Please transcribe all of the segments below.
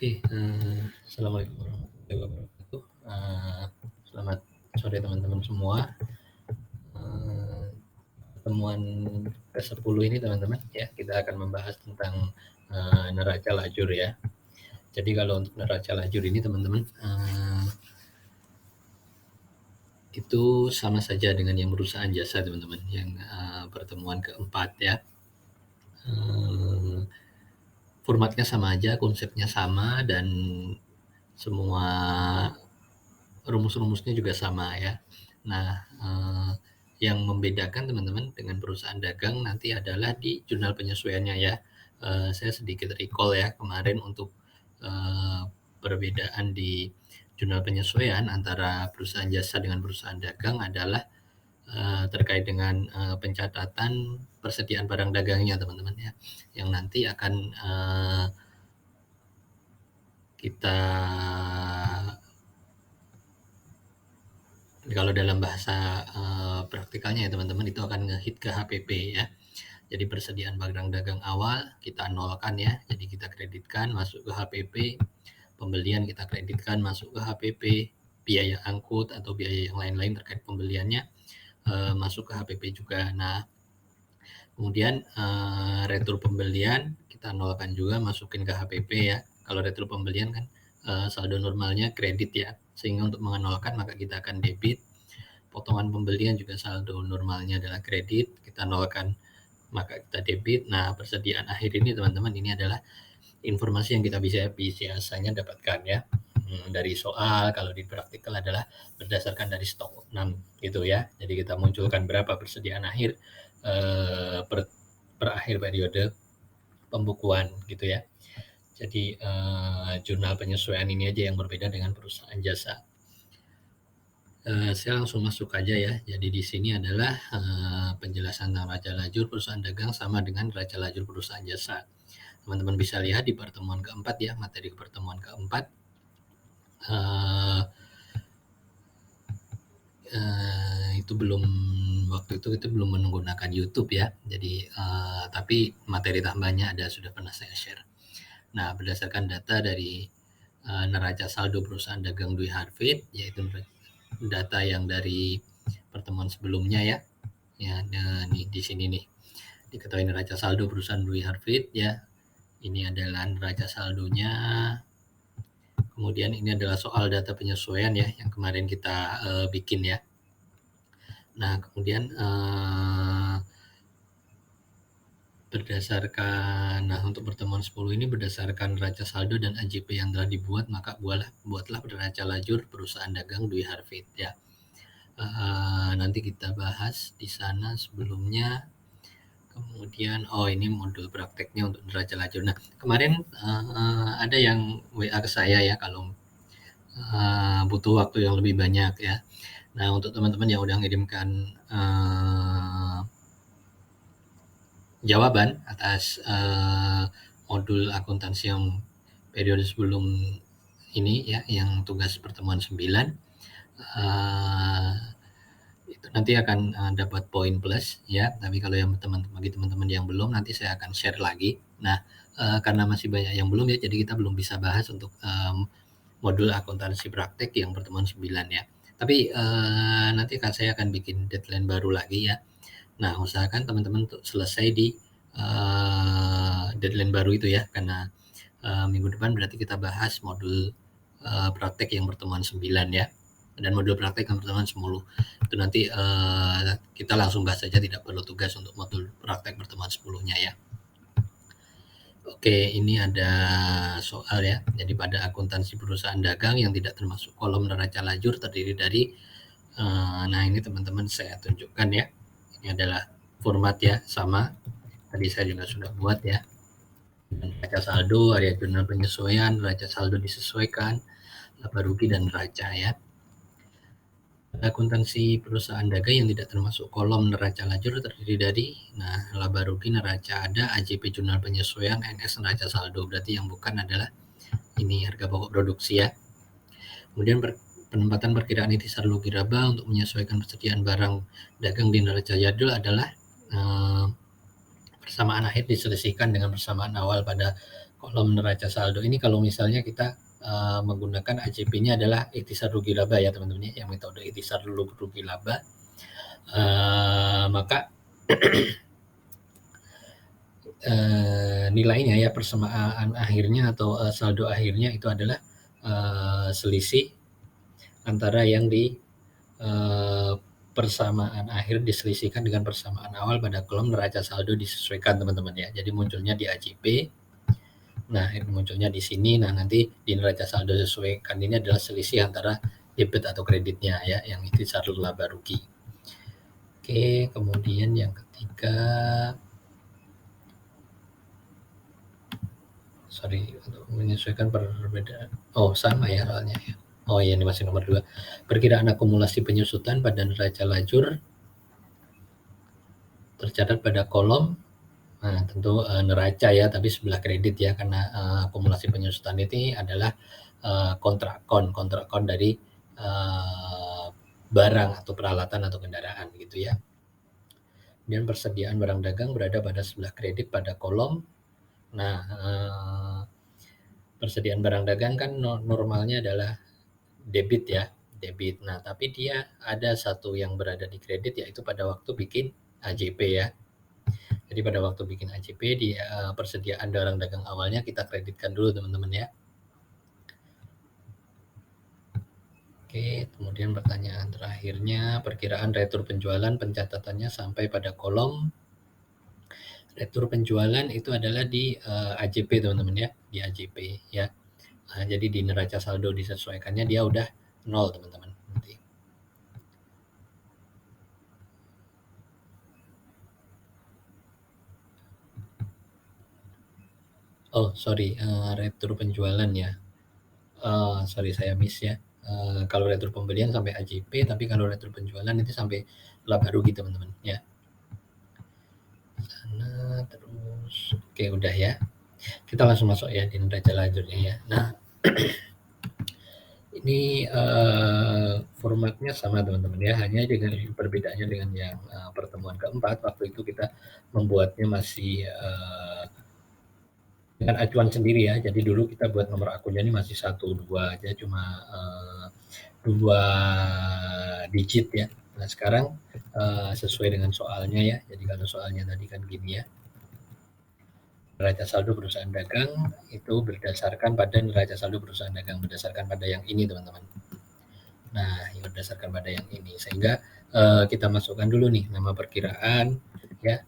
Oke, assalamualaikum warahmatullahi wabarakatuh. Selamat sore teman-teman semua. Pertemuan ke-10 ini teman-teman ya, kita akan membahas tentang neraca lajur ya. Jadi kalau untuk neraca lajur ini teman-teman itu sama saja dengan yang perusahaan jasa teman-teman, yang pertemuan keempat ya. Formatnya sama aja, konsepnya sama, dan semua rumus-rumusnya juga sama ya. Nah, yang membedakan teman-teman dengan perusahaan dagang nanti adalah di jurnal penyesuaiannya ya. Saya sedikit recall ya kemarin untuk perbedaan di jurnal penyesuaian antara perusahaan jasa dengan perusahaan dagang adalah terkait dengan pencatatan persediaan barang dagangnya teman-teman ya, yang nanti akan kita kalau dalam bahasa praktikalnya ya teman-teman, itu akan nge-hit ke HPP ya. Jadi persediaan barang dagang awal kita nolkan ya, jadi kita kreditkan masuk ke HPP, pembelian kita kreditkan masuk ke HPP, biaya angkut atau biaya yang lain-lain terkait pembeliannya masuk ke HPP juga. Nah, kemudian retur pembelian kita nolkan juga, masukin ke HPP ya. Kalau retur pembelian kan saldo normalnya kredit ya, sehingga untuk mengenolkan maka kita akan debit. Potongan pembelian juga saldo normalnya adalah kredit, kita nolkan maka kita debit. Nah, persediaan akhir ini teman-teman, ini adalah informasi yang kita biasanya dapatkan ya dari soal. Kalau di praktikal adalah berdasarkan dari stok 6 gitu ya. Jadi kita munculkan berapa persediaan akhir per akhir periode pembukuan gitu ya. Jadi jurnal penyesuaian ini aja yang berbeda dengan perusahaan jasa. Saya langsung masuk aja ya. Jadi di sini adalah penjelasan tentang neraca lajur perusahaan dagang sama dengan neraca lajur perusahaan jasa. Teman-teman bisa lihat di pertemuan keempat ya, materi pertemuan keempat. Itu belum, waktu itu kita belum menggunakan YouTube ya. Jadi tapi materi tambahnya ada, sudah pernah saya share. Nah, berdasarkan data dari neraca saldo perusahaan dagang Dwi Harvit, yaitu data yang dari pertemuan sebelumnya ya. Ya, nih di sini nih diketahui neraca saldo perusahaan Dwi Harvit ya. Ini adalah neraca saldonya. Kemudian ini adalah soal data penyesuaian ya, yang kemarin kita bikin ya. Nah, kemudian berdasarkan, nah untuk pertemuan 10 ini berdasarkan neraca saldo dan AJP yang telah dibuat, maka buatlah neraca lajur perusahaan dagang Dwi Harvit ya. Nanti kita bahas di sana sebelumnya. Kemudian ini modul prakteknya untuk neraca lajur. Nah, kemarin ada yang WA ke saya ya kalau butuh waktu yang lebih banyak ya. Nah, untuk teman-teman yang udah ngirimkan jawaban atas modul akuntansi yang periode sebelum ini ya, yang tugas pertemuan 9, itu nanti akan dapat poin plus ya. Tapi kalau yang bagi teman-teman yang belum, nanti saya akan share lagi. Nah, karena masih banyak yang belum ya, jadi kita belum bisa bahas untuk modul akuntansi praktek yang pertemuan 9 ya. Tapi nanti saya akan bikin deadline baru lagi ya. Nah, usahakan teman-teman untuk selesai di deadline baru itu ya, karena minggu depan berarti kita bahas modul praktek yang pertemuan 9 ya, dan modul praktek yang pertemuan 10. Itu nanti kita langsung bahas saja, tidak perlu tugas untuk modul praktek pertemuan 10-nya ya. Oke, ini ada soal ya. Jadi pada akuntansi perusahaan dagang yang tidak termasuk kolom neraca lajur terdiri dari nah ini teman-teman saya tunjukkan ya. Ini adalah format ya, sama. Tadi saya juga sudah buat ya. Neraca saldo, area jurnal penyesuaian, neraca saldo disesuaikan, laba rugi dan neraca ya. Akuntansi perusahaan dagang yang tidak termasuk kolom neraca lajur terdiri dari laba rugi, neraca ada, AJP jurnal penyesuaian, NS neraca saldo. Berarti yang bukan adalah ini harga pokok produksi ya. Kemudian penempatan perkiraan intisar rugi laba untuk menyesuaikan persediaan barang dagang di neraca jadul adalah persamaan akhir diselisihkan dengan persamaan awal pada kolom neraca saldo ini kalau misalnya kita menggunakan AJP-nya adalah ikhtisar rugi laba ya teman-teman ya, yang metode ikhtisar rugi laba, maka nilainya ya persamaan akhirnya atau saldo akhirnya itu adalah selisih antara yang di persamaan akhir diselisihkan dengan persamaan awal pada kolom neraca saldo disesuaikan teman-teman ya. Jadi munculnya di AJP. Nah, ini munculnya di sini. Nah, nanti di neraca saldo sesuaikan ini adalah selisih antara debit atau kreditnya ya, yang itu saldo laba rugi. Oke, kemudian yang ketiga, untuk menyesuaikan perbedaan. Oh, sama ya soalnya ya. Oh iya, ini masih nomor 2. Perkiraan akumulasi penyusutan pada neraca lajur tercatat pada kolom, nah tentu neraca ya, tapi sebelah kredit ya, karena akumulasi penyusutan ini adalah kontrak kon dari barang atau peralatan atau kendaraan gitu ya. Kemudian persediaan barang dagang berada pada sebelah kredit pada kolom. Nah, persediaan barang dagang kan normalnya adalah debit ya, debit. Nah, tapi dia ada satu yang berada di kredit, yaitu pada waktu bikin AJP ya. Jadi pada waktu bikin AJP di persediaan barang dagang awalnya kita kreditkan dulu teman-teman ya. Oke, kemudian pertanyaan terakhirnya, perkiraan retur penjualan pencatatannya sampai pada kolom. Retur penjualan itu adalah di AJP teman-teman ya, di AJP ya. Nah, jadi di neraca saldo disesuaikannya dia udah 0 teman-teman. Nanti. Oh sorry, retur penjualan ya. Sorry saya miss ya. Kalau retur pembelian sampai AJP, tapi kalau retur penjualan itu sampai laba rugi teman-teman ya. Sana terus, oke udah ya. Kita langsung masuk ya di neraca lajurnya ya. Nah, ini formatnya sama teman-teman ya, hanya dengan perbedaannya dengan yang pertemuan keempat. Waktu itu kita membuatnya masih dengan acuan sendiri ya. Jadi dulu kita buat nomor akunnya ini masih 1, 2 aja, cuma 2 digit ya. Nah sekarang sesuai dengan soalnya ya. Jadi kalau soalnya tadi kan gini ya, neraca saldo perusahaan dagang itu berdasarkan pada neraca saldo perusahaan dagang, berdasarkan pada yang ini teman-teman. Nah, yang berdasarkan pada yang ini, sehingga kita masukkan dulu nih nama perkiraan ya,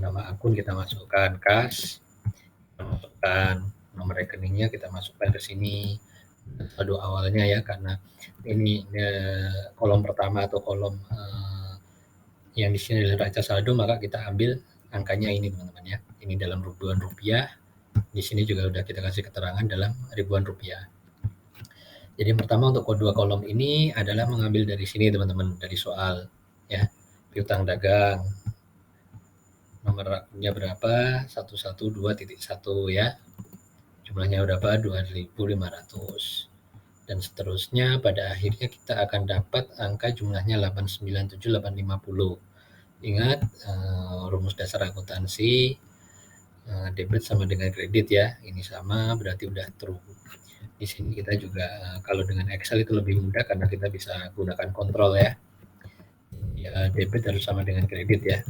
nama akun kita masukkan, kas, kita masukkan nomor rekeningnya, kita masukkan ke sini, saldo awalnya ya, karena ini kolom pertama atau kolom yang di sini adalah neraca saldo, maka kita ambil angkanya ini teman-teman ya. Ini dalam ribuan rupiah. Di sini juga udah kita kasih keterangan dalam ribuan rupiah. Jadi yang pertama untuk kedua kolom ini adalah mengambil dari sini teman-teman, dari soal ya, piutang dagang. Nomor akunnya berapa? 112.1 ya. Jumlahnya berapa? 2.500. Dan seterusnya pada akhirnya kita akan dapat angka jumlahnya 897.850. Ingat rumus dasar akuntansi, debit sama dengan kredit ya. Ini sama berarti udah true. Di sini kita juga kalau dengan Excel itu lebih mudah karena kita bisa gunakan kontrol ya. Ya debit harus sama dengan kredit ya.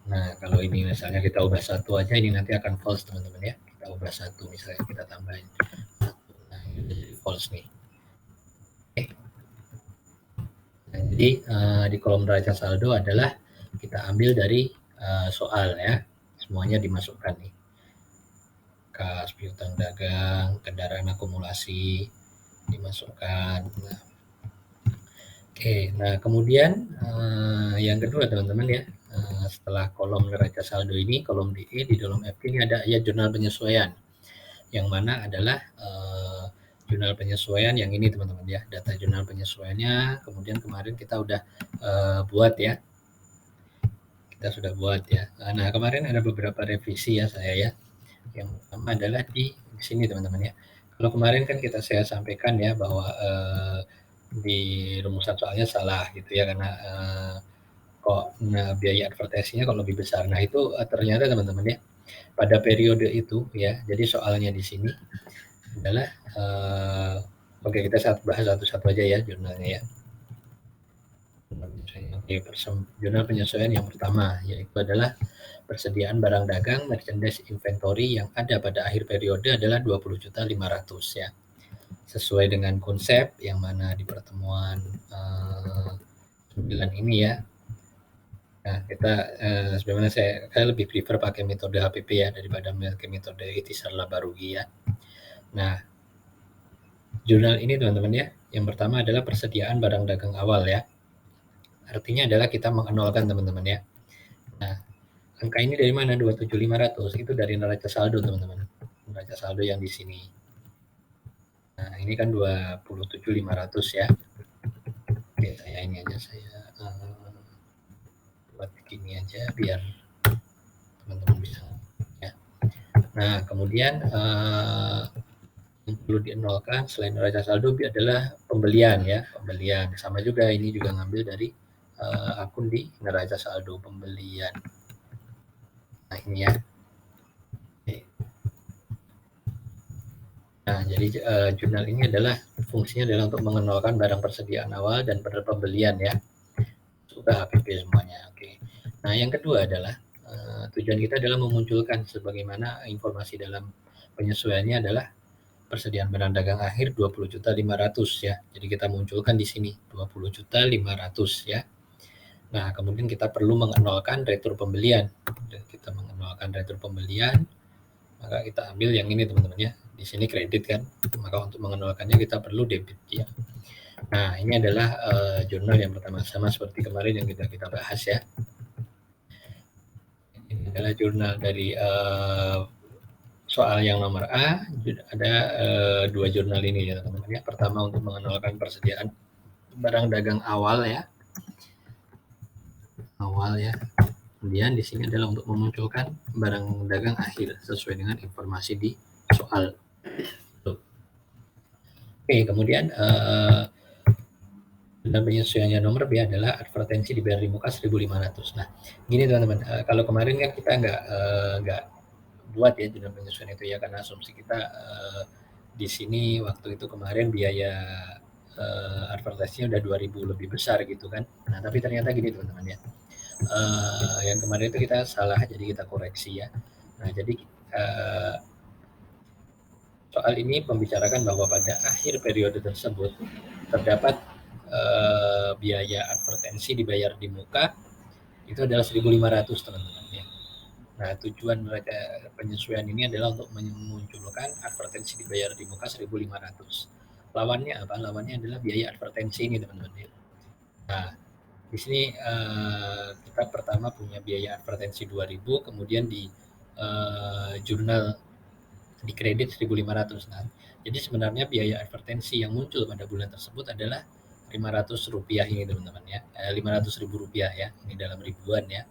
Nah kalau ini misalnya kita ubah 1 aja, ini nanti akan false teman-teman ya. Kita ubah 1 misalnya, kita tambahin 1. Nah ini jadi false nih. Oke. Nah, jadi di kolom neraca saldo adalah kita ambil dari soal ya. Semuanya dimasukkan nih. Kas, piutang dagang, kendaraan akumulasi dimasukkan. Nah, oke, nah kemudian yang kedua teman-teman ya, setelah kolom neraca saldo ini, kolom DE di dalam FK ini ada ya jurnal penyesuaian, yang mana adalah jurnal penyesuaian yang ini teman-teman ya, data jurnal penyesuaiannya. Kemudian kemarin kita udah buat ya, kita sudah buat ya. Nah kemarin ada beberapa revisi ya saya ya. Yang pertama adalah di sini teman-teman ya. Kalau kemarin kan saya sampaikan ya bahwa di rumusan soalnya salah gitu ya, karena kok biaya advertisingnya kalau lebih besar. Nah itu ternyata teman-teman ya, pada periode itu ya. Jadi soalnya di sini adalah oke, kita bahas satu-satu aja ya jurnalnya ya. Oke, jurnal penyesuaian yang pertama yaitu adalah persediaan barang dagang merchandise inventory yang ada pada akhir periode adalah 20.500.000 ya. Sesuai dengan konsep yang mana di pertemuan 9 ini ya. Nah, kita sebenarnya saya lebih prefer pakai metode HPP ya daripada metode Itisar Labarugi ya. Nah, jurnal ini teman-teman ya, yang pertama adalah persediaan barang dagang awal ya. Artinya adalah kita mengenolkan teman-teman ya. Nah, angka ini dari mana? 27.500 itu dari neraca saldo teman-teman. Neraca saldo yang di sini. Nah, ini kan 27.500 ya. Oke, saya ini aja saya buat begini aja biar teman-teman bisa ya. Nah, kemudian yang perlu dienolkan selain neraca saldo adalah pembelian ya, pembelian. Sama juga ini juga ngambil dari akun di neraca saldo pembelian. Nah, ini ya. Nah, jadi jurnal ini adalah fungsinya adalah untuk mengenalkan barang persediaan awal dan pembelian ya. Sudah HPP semuanya. Oke. Nah, yang kedua adalah tujuan kita adalah memunculkan sebagaimana informasi dalam penyesuaiannya adalah persediaan barang dagang akhir 20.500.000 ya. Jadi kita munculkan di sini 20.500.000 ya. Nah, kemudian kita perlu mengenolkan retur pembelian. Dan kita mengenolkan retur pembelian, maka kita ambil yang ini teman-teman ya. Di sini kredit kan. Maka untuk mengenolkannya kita perlu debit ya. Nah, ini adalah jurnal yang pertama, sama seperti kemarin yang kita bahas ya. Ini adalah jurnal dari soal yang nomor A. Ada dua jurnal ini ya teman-teman ya. Pertama untuk mengenalkan persediaan barang dagang awal ya. Kemudian di sini adalah untuk memunculkan barang dagang akhir sesuai dengan informasi di soal. Oke, kemudian dan penyesuaiannya nomor B adalah advertensi dibayar di muka 1.500. Nah, gini teman-teman, kalau kemarin kan kita nggak buat ya jurnal penyesuaian itu ya karena asumsi kita di sini waktu itu kemarin biaya advertensinya udah 2.000 lebih besar gitu kan. Nah, tapi ternyata gini teman-teman ya. Yang kemarin itu kita salah, jadi kita koreksi ya. Nah, jadi soal ini membicarakan bahwa pada akhir periode tersebut terdapat biaya advertensi dibayar di muka itu adalah 1.500 teman-teman ya. Nah, tujuan mereka penyesuaian ini adalah untuk memunculkan advertensi dibayar di muka 1.500. Lawannya apa? Lawannya adalah biaya advertensi ini teman-teman ya. Nah, di sini kita pertama punya biaya advertensi 2.000, kemudian di jurnal di kredit 1.500. Nah, jadi sebenarnya biaya advertensi yang muncul pada bulan tersebut adalah Rp500 ini teman-teman ya, Rp500.000 ya, ini dalam ribuan ya.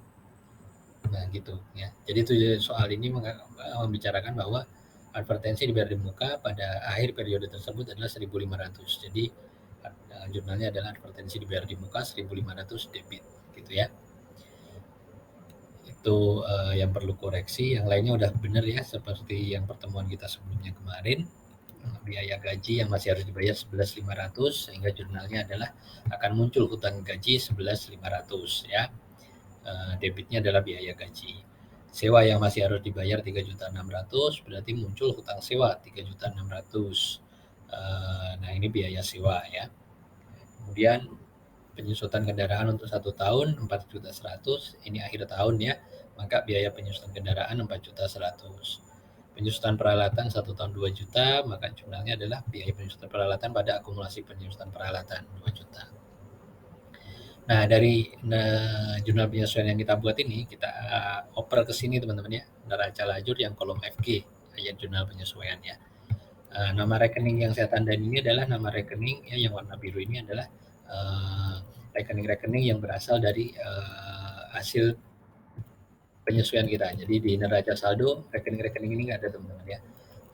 Nah gitu ya. Jadi itu soal ini membicarakan bahwa advertensi dibayar di muka pada akhir periode tersebut adalah 1.500. Jadi jurnalnya adalah advertensi dibayar di muka 1.500 debit gitu ya. Itu yang perlu koreksi. Yang lainnya udah benar ya, seperti yang pertemuan kita sebelumnya kemarin. Biaya gaji yang masih harus dibayar 11.500 sehingga jurnalnya adalah akan muncul hutang gaji 11.500 ya. Debitnya adalah biaya gaji. Sewa yang masih harus dibayar 3.600.000 berarti muncul hutang sewa 3.600.000. Nah, ini biaya sewa ya. Kemudian penyusutan kendaraan untuk 1 tahun 4.100.000, ini akhir tahun ya, maka biaya penyusutan kendaraan 4.100.000. Penyusutan peralatan 1 tahun 2 juta, maka jumlahnya adalah biaya penyusutan peralatan pada akumulasi penyusutan peralatan 2 juta. Nah, dari jurnal penyesuaian yang kita buat ini, kita oper ke sini teman-teman ya, neraca lajur yang kolom FG, ayat jurnal penyesuaian ya. Nama rekening yang saya tandain ini adalah nama rekening ya, yang warna biru ini adalah rekening-rekening yang berasal dari hasil penyesuaian kita. Jadi di neraca saldo rekening-rekening ini nggak ada teman-teman ya.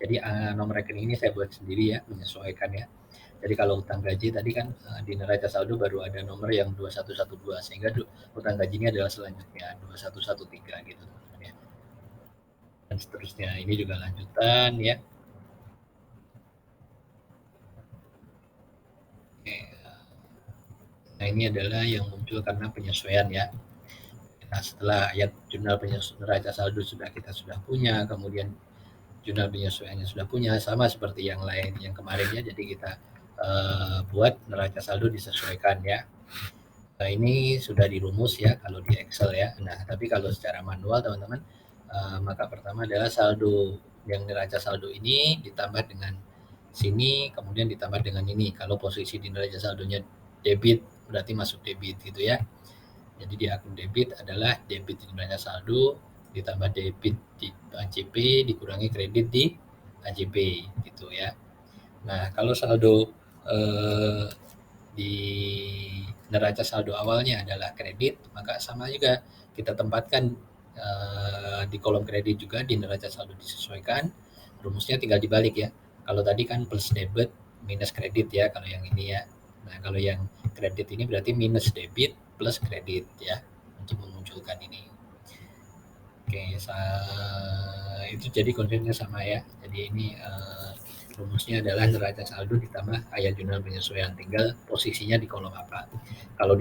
Jadi nomor rekening ini saya buat sendiri ya, menyesuaikan ya. Jadi kalau hutang gaji tadi kan di neraca saldo baru ada nomor yang 2112 sehingga hutang gajinya adalah selanjutnya 2113 gitu teman-teman ya. dan seterusnya. Ini juga lanjutan ya. Oke. Nah, ini adalah yang muncul karena penyesuaian ya. Nah, setelah ayat jurnal neraca saldo kita sudah punya, kemudian jurnal penyesuaiannya sudah punya, sama seperti yang lain yang kemarin ya. Jadi kita buat neraca saldo disesuaikan ya. Nah, ini sudah dirumus ya kalau di Excel ya. Nah, tapi kalau secara manual teman-teman, maka pertama adalah saldo yang neraca saldo ini ditambah dengan sini, kemudian ditambah dengan ini. Kalau posisi di neraca saldonya debit, berarti masuk debit gitu ya. Jadi di akun debit adalah debit di neraca saldo ditambah debit di AJP dikurangi kredit di AJP gitu ya. Nah, kalau saldo di neraca saldo awalnya adalah kredit, maka sama juga kita tempatkan di kolom kredit juga di neraca saldo disesuaikan. Rumusnya tinggal dibalik ya. Kalau tadi kan plus debit minus kredit ya kalau yang ini ya. Nah, kalau yang kredit ini berarti minus debit plus kredit ya untuk memunculkan ini. Oke, itu jadi konsepnya sama ya. Jadi ini rumusnya adalah neraca saldo ditambah ayat jurnal penyesuaian, tinggal posisinya di kolom apa. Kalau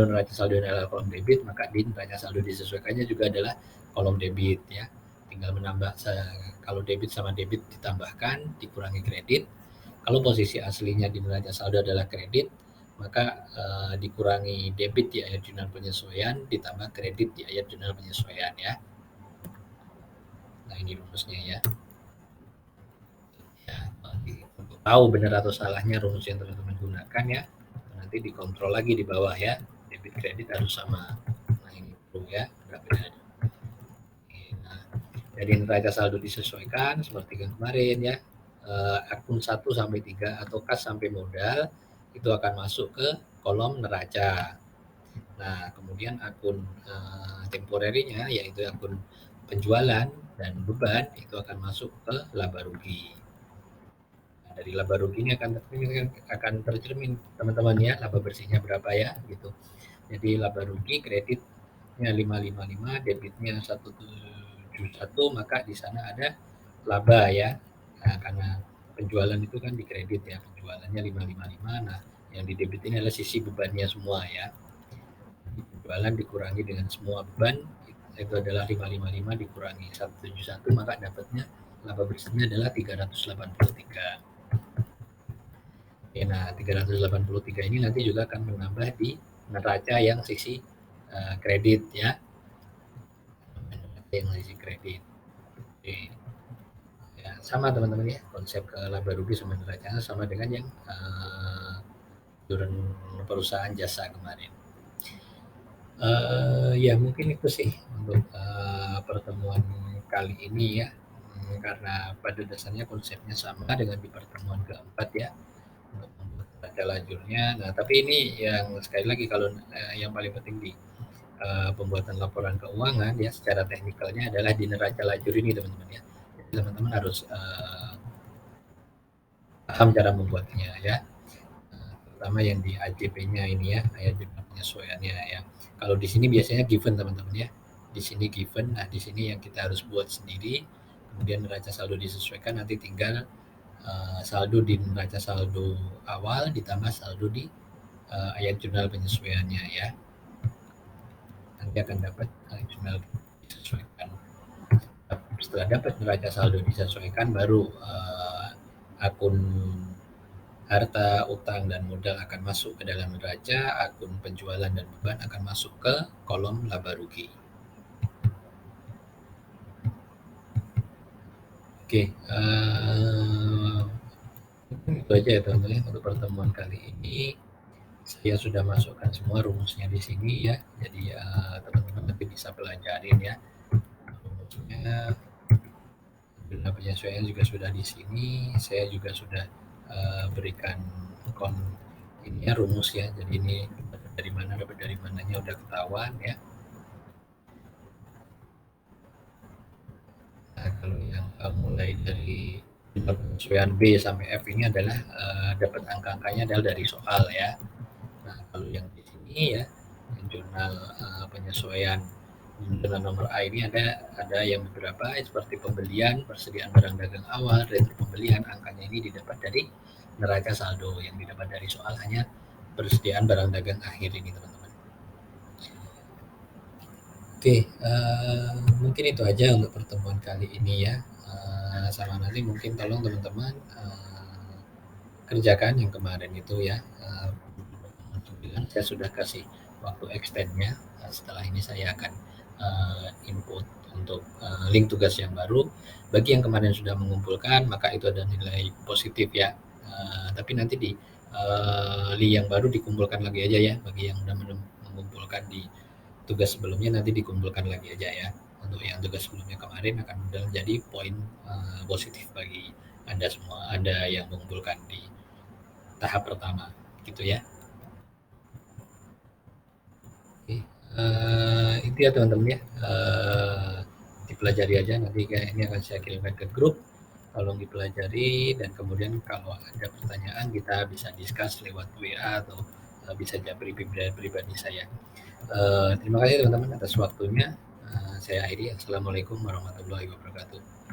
neraca saldo adalah kolom debit, maka di neraca saldo disesuaikannya juga adalah kolom debit ya. Tinggal menambah, kalau debit sama debit ditambahkan dikurangi kredit. Kalau posisi aslinya di neraca saldo adalah kredit, maka dikurangi debit di ayat jurnal penyesuaian ditambah kredit di ayat jurnal penyesuaian ya. Nah, ini rumusnya ya. Untuk tahu benar atau salahnya rumus yang teman-teman gunakan ya, nanti dikontrol lagi di bawah ya, debit kredit harus sama. Nah, ini perlu ya, nah, jadi neraca saldo disesuaikan seperti yang kemarin ya. Akun 1 sampai 3 atau kas sampai modal itu akan masuk ke kolom neraca. Nah, kemudian akun temporerinya yaitu akun penjualan dan beban itu akan masuk ke laba rugi. Dari laba rugi ini akan tercermin teman-teman ya, laba bersihnya berapa ya gitu. Jadi laba rugi kreditnya 555, debitnya 171, maka di sana ada laba ya. Nah, karena penjualan itu kan dikredit ya, penjualannya 555. Nah, yang di debit ini adalah sisi bebannya semua ya. Penjualan dikurangi dengan semua beban itu adalah 555 dikurangi 171, maka dapatnya laba bersihnya adalah 383. Nah, 383 ini nanti juga akan menambah di neraca yang sisi kredit ya. Yang sisi kredit. Oke. Ya, sama teman-teman ya, konsep laba rugi sama neraca sama dengan yang iuran perusahaan jasa kemarin. Ya mungkin itu sih untuk pertemuan kali ini ya, karena pada dasarnya konsepnya sama dengan di pertemuan keempat ya, untuk membuat neraca lajurnya. Nah, tapi ini yang sekali lagi kalau yang paling penting di pembuatan laporan keuangan ya secara teknikalnya adalah di neraca lajur ini teman-teman ya. Jadi teman-teman harus paham cara membuatnya ya. Terutama yang di AJP-nya ini ya, ayat jurnal penyesuaiannya ya. Kalau di sini biasanya given teman-teman ya. Di sini given, nah di sini yang kita harus buat sendiri. Kemudian neraca saldo disesuaikan, nanti tinggal saldo di neraca saldo awal ditambah saldo di ayat jurnal penyesuaiannya ya. Nanti akan dapat ayat jurnal disesuaikan. Setelah dapat neraca saldo disesuaikan, baru akun harta, utang, dan modal akan masuk ke dalam neraca, akun penjualan dan beban akan masuk ke kolom laba rugi. Oke, itu aja ya teman-teman untuk pertemuan kali ini. Saya sudah masukkan semua rumusnya di sini ya, jadi teman-teman nanti bisa pelajarin ya rumusnya. Jurnal penyesuaian juga sudah di sini. Saya juga sudah berikan ini ya rumus ya. Jadi ini dapat dari mananya udah ketahuan ya. Nah, kalau yang mulai dari penyesuaian B sampai F ini adalah dapat angka-angkanya adalah dari soal ya. Nah, kalau yang di sini ya, jurnal penyesuaian Dengan nomor A ini ada yang beberapa seperti pembelian, persediaan barang dagang awal, retro pembelian, angkanya ini didapat dari neraca saldo, yang didapat dari soal hanya persediaan barang dagang akhir ini, teman-teman. Oke, mungkin itu aja untuk pertemuan kali ini ya. Sama nanti mungkin tolong teman-teman kerjakan yang kemarin itu ya. Saya sudah kasih waktu extendnya. Setelah ini saya akan input untuk link tugas yang baru. Bagi yang kemarin sudah mengumpulkan, maka itu ada nilai positif ya. Tapi nanti di link yang baru dikumpulkan lagi aja ya. Bagi yang sudah mengumpulkan di tugas sebelumnya, nanti dikumpulkan lagi aja ya. Untuk yang tugas sebelumnya kemarin akan menjadi poin positif bagi Anda semua, Anda yang mengumpulkan di tahap pertama, gitu ya. Oke, itu ya teman-teman ya, dipelajari aja, nanti kayak ini akan saya kirimkan ke grup, tolong dipelajari, dan kemudian kalau ada pertanyaan kita bisa discuss lewat WA atau bisa japri pribadi saya. Terima kasih teman-teman atas waktunya. Saya akhiri. Assalamualaikum warahmatullahi wabarakatuh.